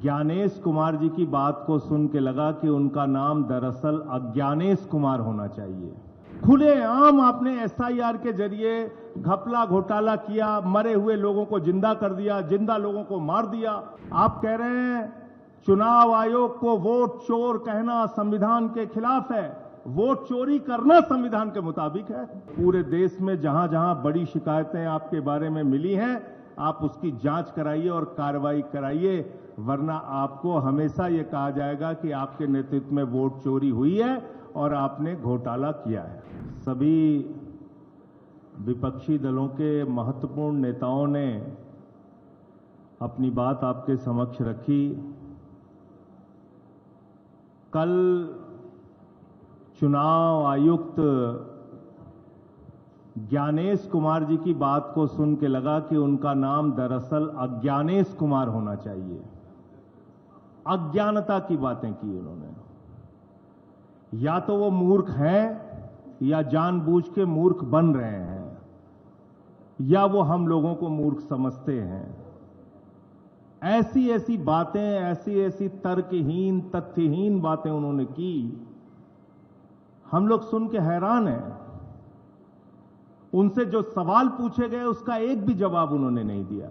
ज्ञानेश कुमार जी की बात को सुन के लगा कि उनका नाम दरअसल अज्ञानेश कुमार होना चाहिए। खुलेआम आपने एसआईआर के जरिए घपला घोटाला किया, मरे हुए लोगों को जिंदा कर दिया, जिंदा लोगों को मार दिया। आप कह रहे हैं चुनाव आयोग को वोट चोर कहना संविधान के खिलाफ है। वोट चोरी करना संविधान के मुताबिक है। पूरे देश में जहां जहां बड़ी शिकायतें आपके बारे में मिली हैं, आप उसकी जांच कराइए और कार्रवाई कराइए, वरना आपको हमेशा यह कहा जाएगा कि आपके नेतृत्व में वोट चोरी हुई है और आपने घोटाला किया है। सभी विपक्षी दलों के महत्वपूर्ण नेताओं ने अपनी बात आपके समक्ष रखी। कल चुनाव आयुक्त ज्ञानेश कुमार जी की बात को सुन के लगा कि उनका नाम दरअसल अज्ञानेश कुमार होना चाहिए। अज्ञानता की बातें की उन्होंने। या तो वो मूर्ख हैं या जानबूझ के मूर्ख बन रहे हैं, या वो हम लोगों को मूर्ख समझते हैं। ऐसी ऐसी बातें, ऐसी ऐसी तर्कहीन तथ्यहीन बातें उन्होंने की, हम लोग सुन के हैरान हैं। उनसे जो सवाल पूछे गए उसका एक भी जवाब उन्होंने नहीं दिया।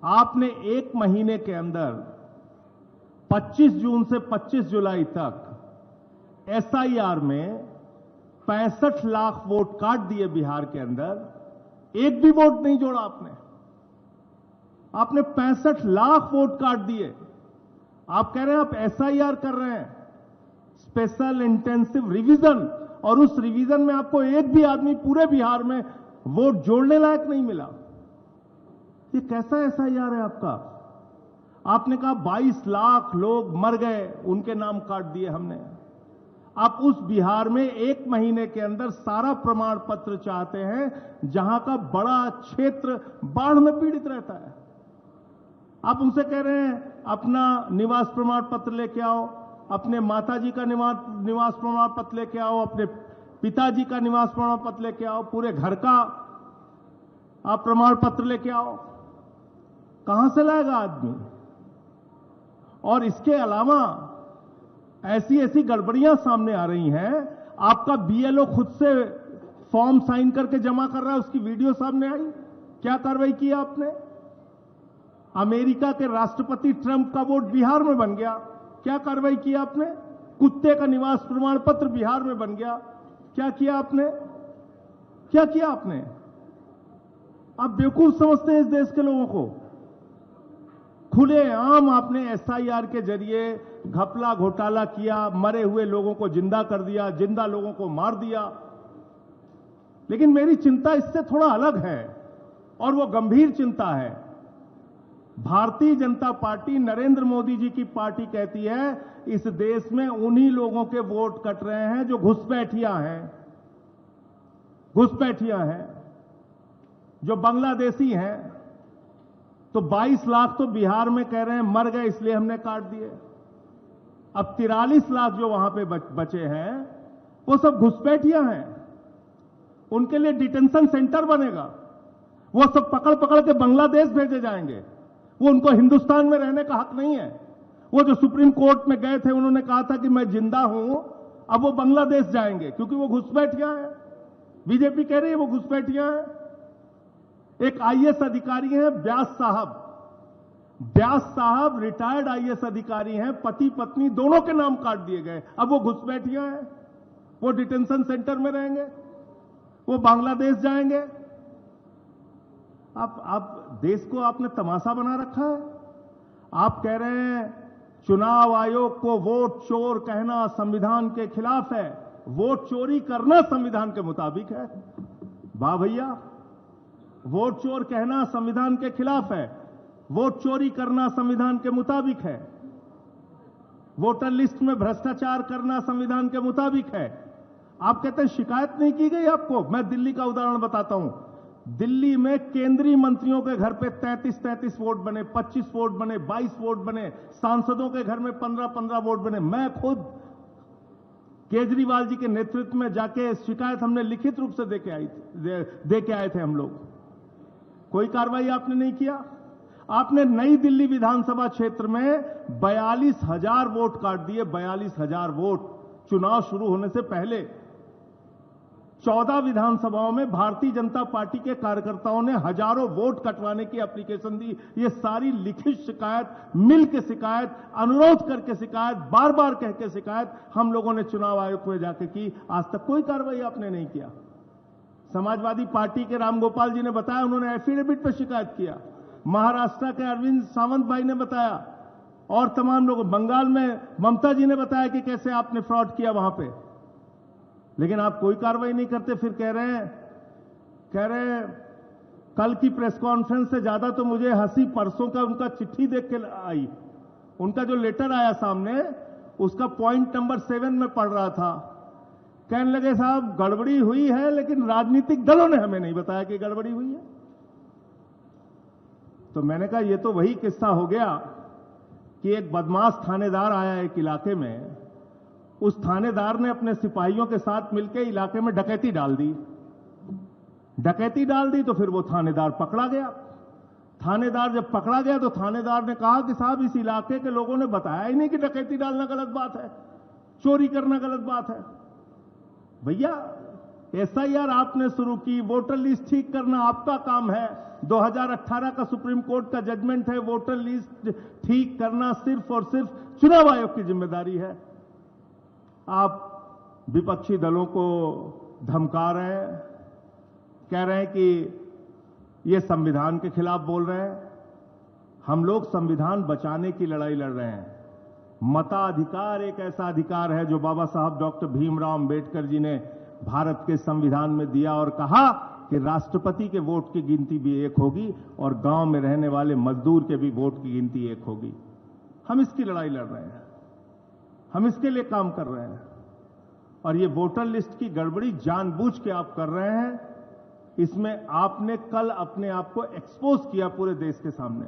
आपने एक महीने के अंदर 25 जून से 25 जुलाई तक एसआईआर में 65 लाख वोट काट दिए बिहार के अंदर, एक भी वोट नहीं जोड़ा आपने 65 लाख वोट काट दिए। आप कह रहे हैं आप एसआईआर कर रहे हैं, स्पेशल इंटेंसिव रिवीजन, और उस रिवीजन में आपको एक भी आदमी पूरे बिहार में वोट जोड़ने लायक नहीं मिला। ये कैसा एसआईआर है आपका? आपने कहा 22 लाख लोग मर गए, उनके नाम काट दिए हमने। आप उस बिहार में एक महीने के अंदर सारा प्रमाण पत्र चाहते हैं जहां का बड़ा क्षेत्र बाढ़ में पीड़ित रहता है। आप उनसे कह रहे हैं अपना निवास प्रमाण पत्र लेके आओ, अपने माताजी का निवास प्रमाण पत्र लेके आओ, अपने पिताजी का निवास प्रमाण पत्र लेके आओ, पूरे घर का आप प्रमाण पत्र लेके आओ। कहां से लाएगा आदमी? और इसके अलावा ऐसी ऐसी गड़बड़ियां सामने आ रही हैं। आपका बीएलओ खुद से फॉर्म साइन करके जमा कर रहा है, उसकी वीडियो सामने आई। क्या कार्रवाई की आपने? अमेरिका के राष्ट्रपति ट्रंप का वोट बिहार में बन गया, क्या कार्रवाई की आपने? कुत्ते का निवास प्रमाण पत्र बिहार में बन गया, क्या किया आपने? क्या किया आपने? आप बेवकूफ समझते हैं इस देश के लोगों को। खुलेआम आपने एसआईआर के जरिए घपला घोटाला किया, मरे हुए लोगों को जिंदा कर दिया, जिंदा लोगों को मार दिया। लेकिन मेरी चिंता इससे थोड़ा अलग है, और वो गंभीर चिंता है। भारतीय जनता पार्टी, नरेंद्र मोदी जी की पार्टी कहती है इस देश में उन्हीं लोगों के वोट कट रहे हैं जो घुसपैठियां हैं, जो बांग्लादेशी हैं। तो 22 लाख तो बिहार में कह रहे हैं मर गए इसलिए हमने काट दिए। अब 43 लाख जो वहां पे बचे हैं वो सब घुसपैठियां हैं। उनके लिए डिटेंशन सेंटर बनेगा, वो सब पकड़ पकड़ के बांग्लादेश भेजे जाएंगे। वो उनको हिंदुस्तान में रहने का हक नहीं है। वो जो सुप्रीम कोर्ट में गए थे, उन्होंने कहा था कि मैं जिंदा हूं, अब वो बांग्लादेश जाएंगे क्योंकि वो घुसपैठियां हैं। बीजेपी कह रही है वो घुसपैठियां हैं। एक आईएएस अधिकारी हैं व्यास साहब रिटायर्ड आईएएस अधिकारी हैं, पति पत्नी दोनों के नाम काट दिए गए। अब वो घुसपैठियां हैं, वो डिटेंशन सेंटर में रहेंगे, वो बांग्लादेश जाएंगे। आप देश को आपने तमाशा बना रखा है। आप कह रहे हैं चुनाव आयोग को वोट चोर कहना संविधान के खिलाफ है, वोट चोरी करना संविधान के मुताबिक है। वाह भैया, वोट चोर कहना संविधान के खिलाफ है, वोट चोरी करना संविधान के मुताबिक है, वोटर लिस्ट में भ्रष्टाचार करना संविधान के मुताबिक है। आप कहते हैं शिकायत नहीं की गई आपको। मैं दिल्ली का उदाहरण बताता हूं। दिल्ली में केंद्रीय मंत्रियों के घर पे 33 वोट बने, 25 वोट बने, 22 वोट बने, सांसदों के घर में 15 वोट बने। मैं खुद केजरीवाल जी के नेतृत्व में जाके शिकायत हमने लिखित रूप से दे के आए थे हम लोग। कोई कार्रवाई आपने नहीं किया। आपने नई दिल्ली विधानसभा क्षेत्र में 42,000 वोट काट दिए, 42,000 वोट चुनाव शुरू होने से पहले। 14 विधानसभाओं में भारतीय जनता पार्टी के कार्यकर्ताओं ने हजारों वोट कटवाने की एप्लीकेशन दी। ये सारी लिखित शिकायत, मिल के शिकायत, अनुरोध करके शिकायत, बार बार कह के शिकायत हम लोगों ने चुनाव आयोग में जाके की। आज तक कोई कार्रवाई आपने नहीं किया। समाजवादी पार्टी के रामगोपाल जी ने बताया, उन्होंने एफिडेविट पर शिकायत किया। महाराष्ट्र के अरविंद सावंत भाई ने बताया और तमाम लोग, बंगाल में ममता जी ने बताया कि कैसे आपने फ्रॉड किया वहां पे, लेकिन आप कोई कार्रवाई नहीं करते। फिर कह रहे हैं कल की प्रेस कॉन्फ्रेंस से ज्यादा तो मुझे हंसी परसों का उनका चिट्ठी देख के आई। उनका जो लेटर आया सामने, उसका पॉइंट नंबर 7 में पढ़ रहा था। कहने लगे साहब गड़बड़ी हुई है, लेकिन राजनीतिक दलों ने हमें नहीं बताया कि गड़बड़ी हुई है। तो मैंने कहा ये तो वही किस्सा हो गया कि एक बदमाश थानेदार आया एक इलाके में, उस थानेदार ने अपने सिपाहियों के साथ मिलकर इलाके में डकैती डाल दी। तो फिर वो थानेदार पकड़ा गया। थानेदार जब पकड़ा गया तो थानेदार ने कहा कि साहब इस इलाके के लोगों ने बताया ही नहीं कि डकैती डालना गलत बात है, चोरी करना गलत बात है। भैया एसआईआर आपने शुरू की, वोटर लिस्ट ठीक करना आपका काम है। 2018 का सुप्रीम कोर्ट का जजमेंट है, वोटर लिस्ट ठीक करना सिर्फ और सिर्फ चुनाव आयोग की जिम्मेदारी है। आप विपक्षी दलों को धमका रहे हैं, कह रहे हैं कि ये संविधान के खिलाफ बोल रहे हैं। हम लोग संविधान बचाने की लड़ाई लड़ रहे हैं। मताधिकार एक ऐसा अधिकार है जो बाबा साहब डॉक्टर भीमराव अंबेडकर जी ने भारत के संविधान में दिया और कहा कि राष्ट्रपति के वोट की गिनती भी एक होगी और गांव में रहने वाले मजदूर के भी वोट की गिनती एक होगी। हम इसकी लड़ाई लड़ रहे हैं, हम इसके लिए काम कर रहे हैं। और ये वोटर लिस्ट की गड़बड़ी जानबूझ के आप कर रहे हैं। इसमें आपने कल अपने आप को एक्सपोज किया पूरे देश के सामने।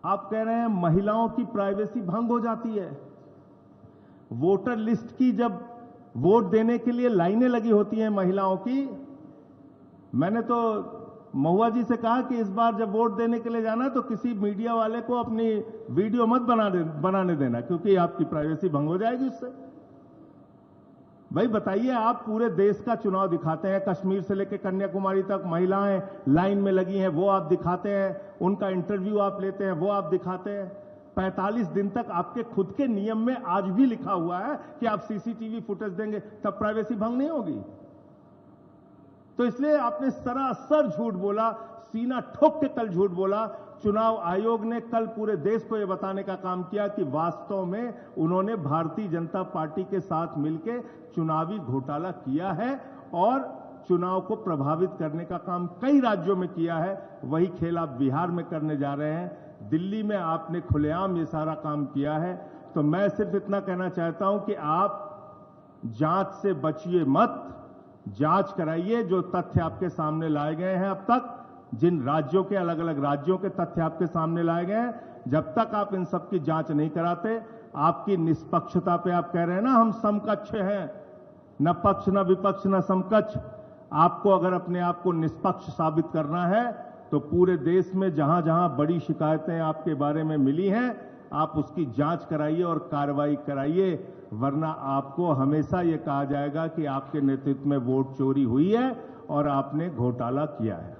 आप कह रहे हैं महिलाओं की प्राइवेसी भंग हो जाती है। वोटर लिस्ट की जब वोट देने के लिए लाइनें लगी होती हैं महिलाओं की, मैंने तो महुआ जी से कहा कि इस बार जब वोट देने के लिए जाना तो किसी मीडिया वाले को अपनी वीडियो मत बनाने देना, क्योंकि आपकी प्राइवेसी भंग हो जाएगी उससे। भाई बताइए, आप पूरे देश का चुनाव दिखाते हैं, कश्मीर से लेकर कन्याकुमारी तक महिलाएं लाइन में लगी हैं, वो आप दिखाते हैं, उनका इंटरव्यू आप लेते हैं, वो आप दिखाते हैं। 45 दिन तक आपके खुद के नियम में आज भी लिखा हुआ है कि आप सीसीटीवी फुटेज देंगे, तब प्राइवेसी भंग नहीं होगी। तो इसलिए आपने सरासर झूठ बोला, सीना ठोक के कल झूठ बोला। चुनाव आयोग ने कल पूरे देश को यह बताने का काम किया कि वास्तव में उन्होंने भारतीय जनता पार्टी के साथ मिलकर चुनावी घोटाला किया है और चुनाव को प्रभावित करने का काम कई राज्यों में किया है। वही खेल आप बिहार में करने जा रहे हैं। दिल्ली में आपने खुलेआम ये सारा काम किया है। तो मैं सिर्फ इतना कहना चाहता हूं कि आप जांच से बचिए मत, जांच कराइए। जो तथ्य आपके सामने लाए गए हैं अब तक, जिन राज्यों के, अलग अलग राज्यों के तथ्य आपके सामने लाए गए हैं, जब तक आप इन सब की जांच नहीं कराते, आपकी निष्पक्षता पे आप कह रहे हैं ना हम समकक्ष हैं, न पक्ष न विपक्ष न समकक्ष। आपको अगर अपने आप को निष्पक्ष साबित करना है तो पूरे देश में जहां जहां बड़ी शिकायतें आपके बारे में मिली हैं, आप उसकी जांच कराइए और कार्रवाई कराइए, वरना आपको हमेशा यह कहा जाएगा कि आपके नेतृत्व में वोट चोरी हुई है और आपने घोटाला किया है।